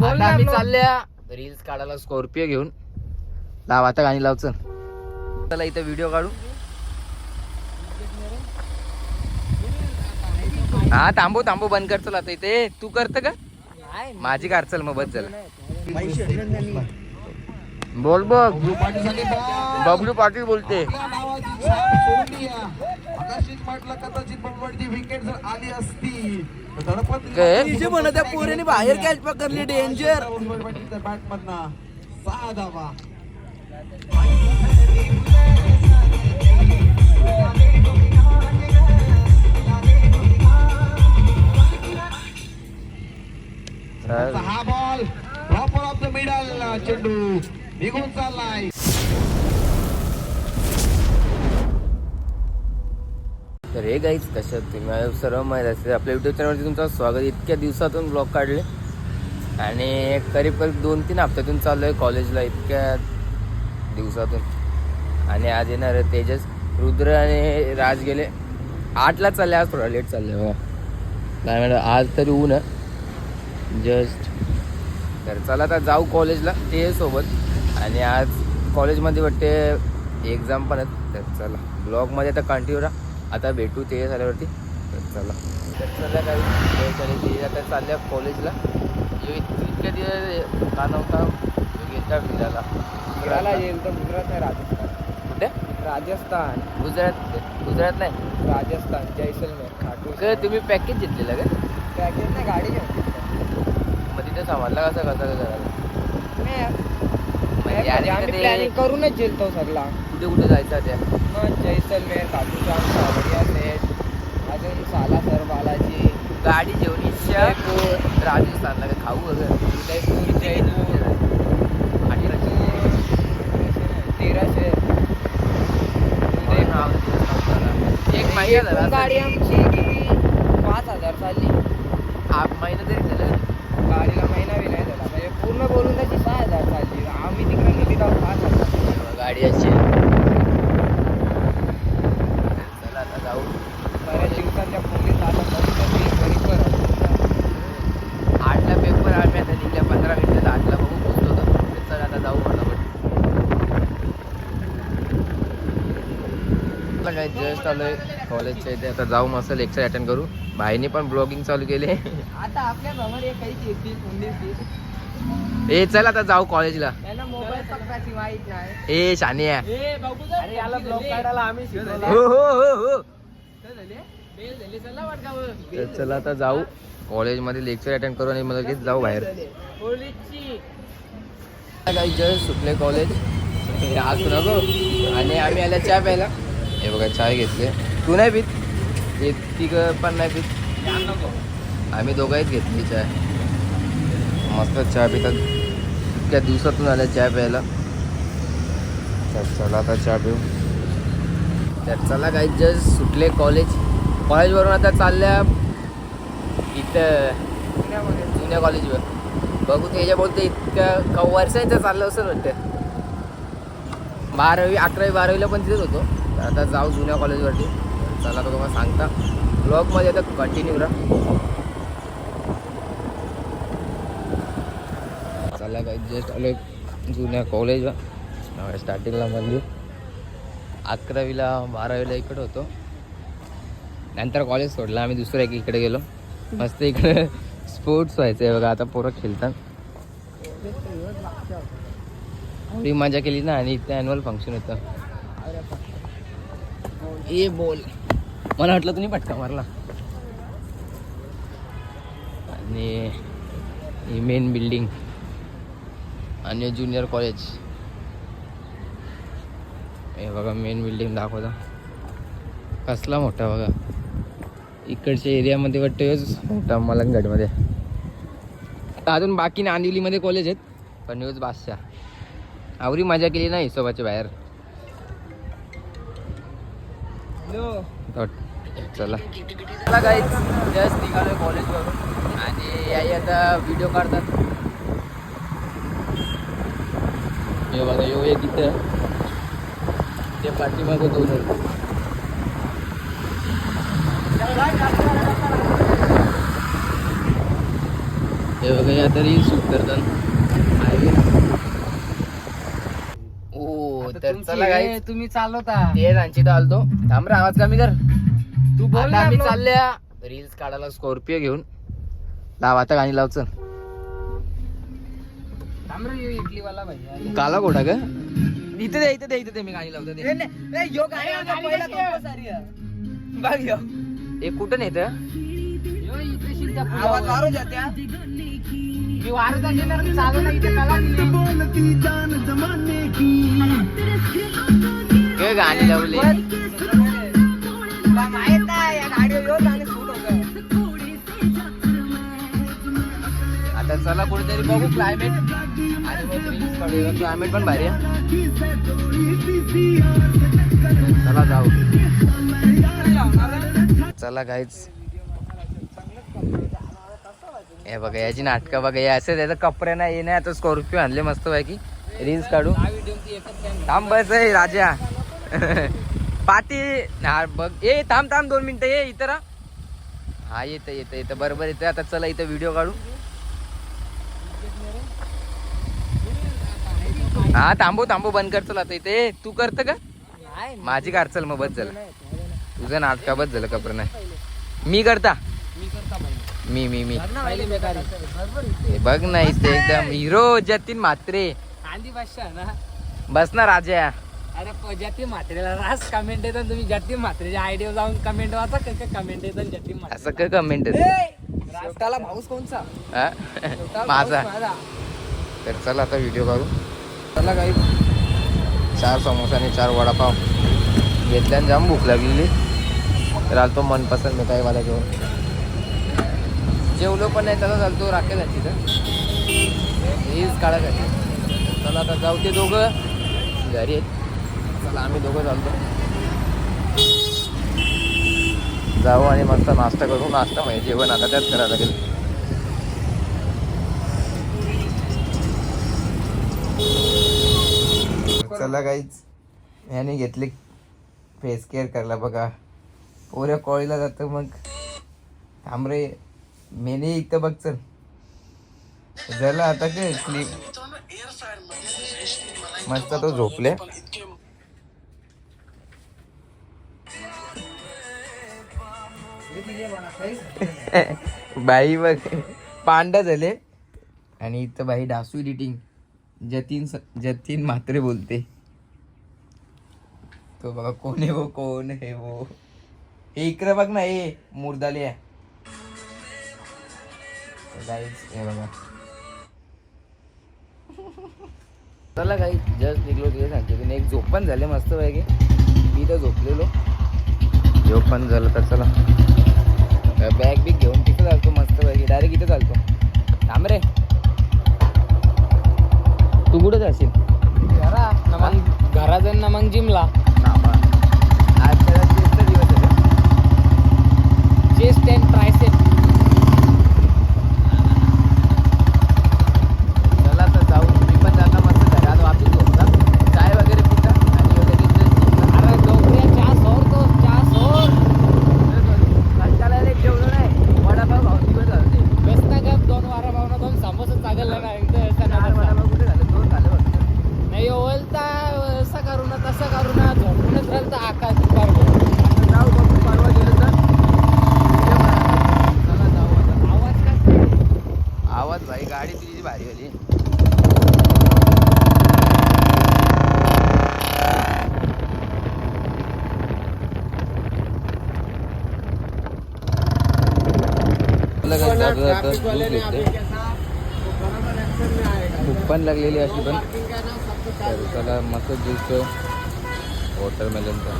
आता आम्ही चालल्या रील्स काढायला स्कॉर्पिओ घेऊन. लाव आता गाणी लाव चल. चला इथं व्हिडिओ काढू. हा थांबू थांबू बंद कर. चल आता इथे तू करत का माझी कार. चल मग बस झालं. बोल बघ बबलू पाटील बोलते. त्या पोरेने बाहेर कॅच पकडली डेंजर. हा ball proper off the middle. चेंडू निघून चाललाय. तर हे गाईज कशा तुम्ही सर्व माहीत असते आपल्या युट्यूब चॅनलवरती तुमचं स्वागत. इतक्या दिवसातून ब्लॉग काढले आणि करीब 2-3 हप्त्यातून चालू आहे कॉलेजला. इतक्या दिवसातून आणि आज येणार तेजस, रुद्र आणि राज गेले 8ला चालले. आज थोडा लेट चालले हो काय मॅडम. आज तरी ऊन आहे जस्ट. तर चला आता जाऊ कॉलेजला ते सोबत. आणि आज कॉलेजमध्ये वाटते एक्झाम पण आहेत. तर चला ब्लॉगमध्ये आता कंटिन्यू राहा. आता भेटू ते झाल्यावरती. तर चला काही आता चालल्या कॉलेजला. इतक्या दिवस का नव्हता गेलता फिरायला येईल तर गुजरात नाही राजस्थान. कुठे राजस्थान गुजरात नाही राजस्थान जैसलमेर. तुम्ही पॅकेज घेतलेलं का? पॅकेज नाही गाडी घेऊन. मग तिथे समजला कसं करायला प्लॅनिंग करूनच गेलतो सगळा. कुठे कुठे जायचं त्या मग जैसलमेर खाटूश्याम सावरिया सेट अजून सालासर बालाजी गाडी जेवणी राजस्थानला काय खाऊ वगैरे उदयपूर जयपूर 1300 एक महिना झाला. गाडी आमची किती 5000 चालली. महिना तरी झालं गाडीला. महिना बी नाही झाला म्हणजे पूर्ण बोलून त्याची 6000 चालली. आम्ही तिकडे निघत आहोत 5000 गाडी अशी. चला आता जाऊ. बऱ्याच दिवसांच्या पोलीस आता बरोबर 8ला पेपर. आम्ही आता निघल्या 15 मिनिटात 8ला बघू पोहोचलो होतो. चला आता जाऊ फटाफट. काय जस्ट आलोय कॉलेजच्या इथे. आता जाऊ मस्त लेक्चर अटेंड करू. भाईने पण ब्लॉगिंग चालू केले. आता आपल्या भावाने काही ए चल आता जाऊ कॉलेजला. मोबाईल पकडायची माहित नाही. ए शानिया अरे याला ब्लॉग काढायला आम्ही शिकवलं. हो हो हो हो. चला आता जाऊ कॉलेजमध्ये लेक्चर अटेंड करू आणि मग लगेच जाऊ बाहेर. काही जस्ट सुटले कॉलेज आज नको. आणि आम्ही आल्या चहा प्यायला. हे बघा चाय घेतले. तू नाही पीत? तिघं पण नाही पीत. आम्ही दोघंहीच घेतली चाय. मस्त चहा पितात. इतक्या दिवसातून आल्या चहा प्यायला. तर चला आता चहा पिऊ. तर चला काही जस्ट सुटले कॉलेजवरून आता चालल्या इथं जुन्या कॉलेजवर. बघू त्याच्या बोलते इतक्या वर्षांचं चाललं असं वाटतं. 12वी 11वी 12वीला पण तिथेच होतो. तर आता जाऊ जुन्या कॉलेजवरती. चला तो तुम्हाला सांगता ब्लॉगमध्ये आता कंटिन्यू राहा. चला काही जस्ट आलो जुन्या कॉलेजवर. स्टार्टिंगला म्हणजे 11वीला 12वीला इकडे होतो. नंतर कॉलेज सोडलं आम्ही दुसऱ्या इकडे गेलो. मस्त इकडे स्पोर्ट्स व्हायचं आहे बघा. आता पोरं खेळतात. थोडी मजा केली ना. आणि इथे ॲन्युअल फंक्शन होतं. ए बोल मला वाटलं तुम्ही पटका मारला. आणि ही मेन बिल्डिंग आणि ज्युनियर कॉलेज. हे बघा मेन बिल्डिंग दाखवता कसला मोठा बघा. इकडच्या एरियामध्ये वाटतं मोठा मलंगगडमध्ये. अजून बाकी नांदिवलीमध्ये कॉलेज आहेत पण न्यूज बादशाह आवरी मजा केली ना हिशोबाच्या बाहेर. चला चला काही जस्ट निघालो कॉलेजवरून. आणि आई आता व्हिडिओ काढतात. हे बघा यो एक इथं ते पाठीमागं दोन. हे बघा आता रील शूट करतात ओ तर चला गाईज तुम्ही चालवता ते त्यांची चालतो थांब रे आवाज कमी कर तू बोल आता आम्ही चालल्या रील्स काढायला स्कॉर्पिओ घेऊन लाव आता गाणी लाव चल इडलीवाला भाई काला कोटा ग इथे दे मी गाणी लावतो ते बघ ह्यो. हे कुठं नेत आवाज वारू जात्या मी वारत असेल तर चालू नाही इथे कला हे गाणी लावले माहित नाही या गाडीवर ह्यो गाणी सूट होतं. आता चला कुठेतरी बघू क्लायमेट आणि मग रील्स काढूया क्लायमेट पण भारी आहे चला जाऊ चला गाईच हे बघा याची नाटकं बघा हे असं त्याचं कपडे नाही नाही आता स्कॉर्पिओ आणले मस्त पैकी रील्स काढू थांब बस आहे राजा पाटी हा बघ ए थांब 2 मिनिटं ये इथं रा हा येतं बरोबर येतं आता चला इथं व्हिडिओ काढू हा थांबू बंद कर चल आता इथे तू करत का माझी कार चल मग बस झालं तुझं नाटका बस झालं कपडे नाही मी करता मी हे बघ ना इथे एकदम हिरो जतीन म्हात्रे आंधी भाषा ना बस ना राजा अरे जतीन म्हात्रेला रास कमेंट येतात तुम्ही जतीन म्हात्रेच्या आयडिया जाऊन कमेंट वाचा कमेंट येतात जतीन म्हात्रे असं काय कमेंट त्याला भाऊस कोणचा माझा तर चला आता व्हिडिओ काढू चला काही 4 समोसा आणि 4 वडापाव घेतल्याने जाम भूक लागलेली तर आलतो मनपसंत मिठाई मला घेऊन जेवलो पण नाही त्याला चालतो राखेल तिथं रील्स काढायसाठी चला आता जाऊ ते दोघं घरी आहेत चला आम्ही दोघं चालतो जाऊ आणि मस्त नाश्ता करू नाश्ता म्हणजे जेवण आता त्यात करायला लागेल चला काहीच ह्याने घेतले फेस केअर करायला बघा पोऱ्या कॉळीला जातं मग थांब रे मेने इथं बघ चल झालं आता काय क्लिप मस्त तो झोपले बाई बघ पांडा झाले आणि इथं बाई डासू एडिटिंग जतीन म्हात्रे बोलते तो बघा कोण आहे वो कोण आहे वो हे इकडे बघ ना हे मुर्दाले आहे हे बघा चला काही जस्ट निघलो तिथे सांगते एक झोप पण झाले मस्त पैकी मी तर झोपलेलो झोप पण झालं तर चला बॅग बिग घेऊन तिथं चालतो मस्त पैकी डायरेक्ट इथं चालतो थांब रे तू कुठं जाशील घरा जाईन ना मग जिमला आज त्याला चेसचा दिवस आहे चेस्ट अँड ट्रायसेप चला तर जाऊ मी पण जाता मस्त घरात वापस झोपता चाय वगैरे पिता आणि अरे डोकऱ्या चहा सोर तो चहा सोर कंटाळा रे जेवलो नाही वडापाव भाव दिवस झाले बेसना गप 2 वारा भावना 2 समोसा चागल ना वडापाव कुठे झाले 2 झाले फक्त नाही ओलता असं करू ना तसं करू ना झोपूनच राहिलं तर आकाश दुपार जाऊ बघू परवा गेलो तर चला जाऊ आता आवाज काय आवाज भाई गाडी तुझी भारी वाली भूक पण लागलेली अशी पण तर चला मस्त ज्यूस वॉटरमेलनचा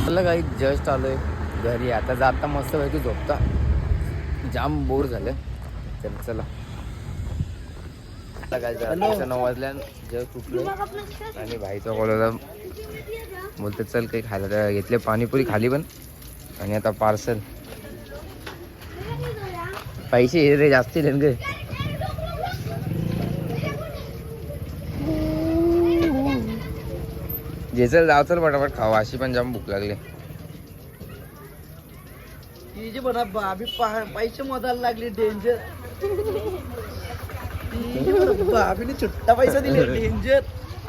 चला काही जस्ट आलोय घरी आता जाता मस्त पैकी झोपता जाम बोर झालं चल चला काय 9 वाजल्या जस्ट उठलो आणि भाईचा कॉलला बोलते चल काही खायला घेतले पाणीपुरी खाली पण आणि आता पार्सल पैसे रे जास्त ग चल जाऊ चल पटापट खावा, अशी पण जाम भूक लागली. ती जी म्हणा भाभी पैसे मोजायला लागली डेंजर. भाभीने छुट्टा पैसा दिले डेंजर.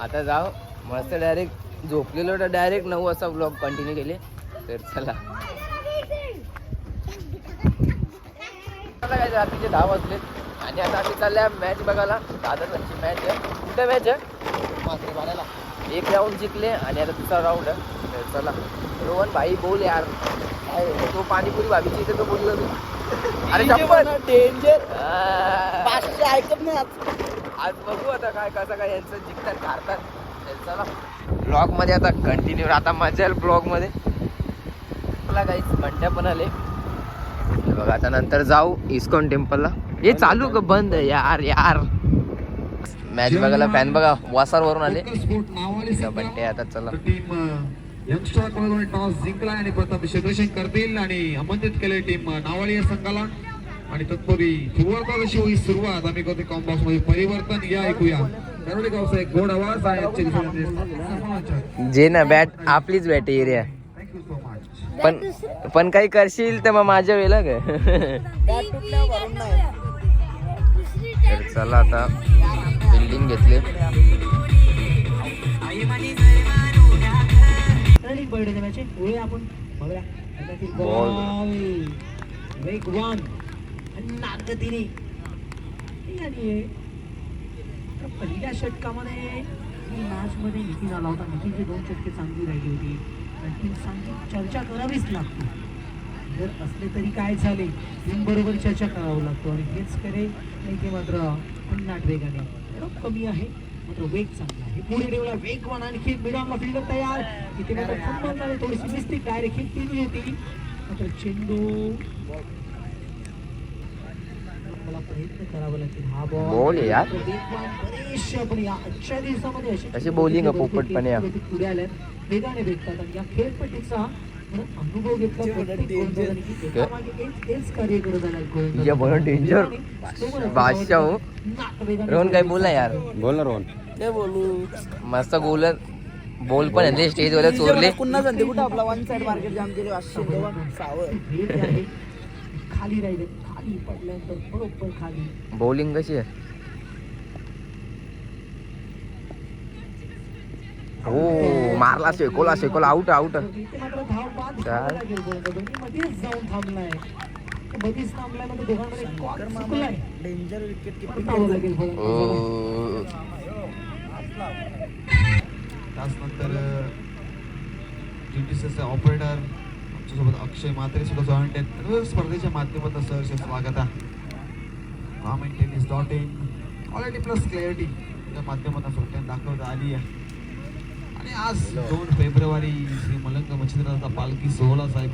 आता जाऊ मस्त डायरेक्ट झोपलेलो तर डायरेक्ट 9 वाजता ब्लॉग कंटिन्यू केले. तर चला काय रात्रीचे 10 वाजले आणि आता आम्ही चालल्या मॅच बघायला. दादाची मॅच आहे. कुठे मॅच आहे? एक राऊंड जिंकले आणि आता दुसरा राऊंड आहे. तर चला रोहन भाई बोल यार, काय तो पाणीपुरी भाभीची इथे तो बोललो तू. अरे डेंजर आ, 500 ऐकत नाही आज बघू आता काय कसं काय यांचं जिंकतात काढतात. चला ब्लॉग मध्ये आता कंटिन्यू, आता मजा येईल ब्लॉग मध्ये. मला काहीच म्हणत्या पण आले. हे बघा आता नंतर जाऊ इस्कॉन टेम्पलला. हे चालू का बंद आहे यार यार. मॅच बघायला फॅन बघा वासार वरून आले. बंटे आता चला टीम यंगस्टर कॉलेजने टॉस जिंकला आणि प्रथम क्षेत्ररक्षण करतील आणि आमंत्रित केले टीम नावाली या संघाला. आणि तत्पूर्वी सुरुवात अशी होई सुरुवात आम्ही करतो कॉम्बॉक्स मध्ये परिवर्तन या ऐकूया. दरोडे गावचा एक गोड आवाज आहे आजच्या दिवसामध्ये. जे ना बॅट आपलीच bat area. Thank you so much. पण काही करशील तर मग माझ्या वेळेला काय. तर चला आता बिल्डिंग घेतली. वेगवान नागतीने पहिल्या षटकामध्ये मॅच मध्ये नितीन आला होता. नितीनचे 2 षटके चांगली राहिली होती. आणखी चांगली चर्चा करावीच लागतो. जर असले तरी काय झाले टीम बरोबर चर्चा करावं लागतो आणि हेच करे नाही की मात्र अन्नाट वेगाने कमी आहे मात्र वेग चांगला आहे. पुढे ठेवला वेगवान आणखी मिडॉनला फिल्डर तयार. इथे मात्र संबंधाने थोडीशी मिस्टेक डायरेक्ट हिट दिली होती मात्र चेंडू मला प्रयत्न करावा लागतील. हा बॉल यार बरेचसे आपण या आजच्या दिवसामध्ये अशी bowling आहे पोपटपणे. पुढे आल्यात वेगाने भेटतात आणि या खेळपट्टीचा अनुभव घेतला. कार्य करत आला डेंजर बादशाह हो. रोहन काय बोल ना यार. बोल ना रोहन. काय बोलू मस्त बोलत बोल पण आहे स्टेज वर चोरले. पुन्हा संधी कुठं आपला वन साइड मार्केट जाम केले. 500 खाली राहिले. खाली पडल्यानंतर बरोबर खाली बॉलिंग कशी आहे. हो मारला शेकोला आउट आउट. इथे मात्र धाव बाद मध्येच जाऊन थांबलाय. मध्येच थांबलाय म्हणजे दोघांमध्ये कॉक चुकलाय. डेंजर विकेट लागेल. त्यानंतर जीटीसीचे ऑपरेटर आमच्यासोबत अक्षय म्हात्रे सुद्धा जॉईंट आहेत. स्पर्धेच्या माध्यमातून सहर्ष स्वागत आहे. Tennis.in क्वालिटी प्लस क्लॅरिटी या माध्यमातून सुट्ट्या दाखवता आली आहे. आणि आज 2 फेब्रुवारी श्री मलंग मच्छिंद्राचा पालखी सोहळा साहेब.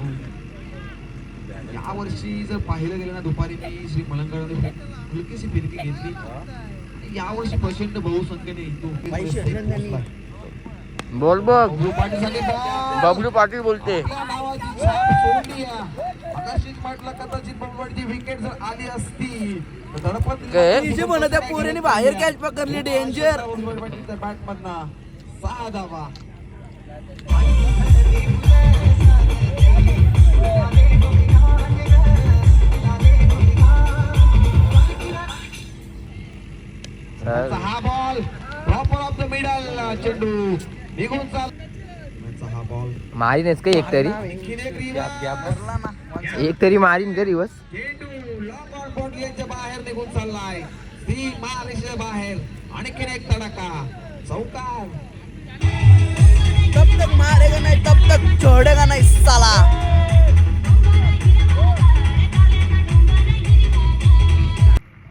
यावर्षी जर पाहिलं गेलं ना दुपारी मी श्री मलंगकडे हलकीशी फिरकी घेतली. यावर्षी प्रचंड बहुसंख्येने हिंदू बोल बघ बबलू पाटील साठी बबलू पाटील बोलते. म्हटलं कदाचित बबलूची विकेट जर आली असती तर तिचे म्हणत त्या पोरेने बाहेर कॅच पकडली. डेंजर बॅट मधना 6 धावा. हा ball proper off the middle. चेंडू निघून चाल. हा बॉल मारीनच का एक तरी मारीन का रिवर्स. चेंडू लॉंग बॉटलीच्या बाहेर निघून चाललाय. ती मारेच्या बाहेर आणखीन एक तडका चौकार. तब तक मारेगा नाही तब तक छोडेगा नाही साला.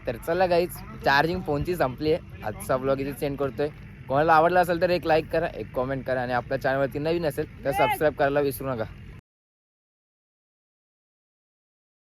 तर चला गाईज चार्जिंग फोनची संपली आहे. आजचा ब्लॉग इथे सेंड करतोय. कोणाला आवडला असेल तर एक लाईक करा, एक कॉमेंट करा आणि आपल्या चॅनलवरती नवीन असेल तर सबस्क्राईब करायला विसरू नका.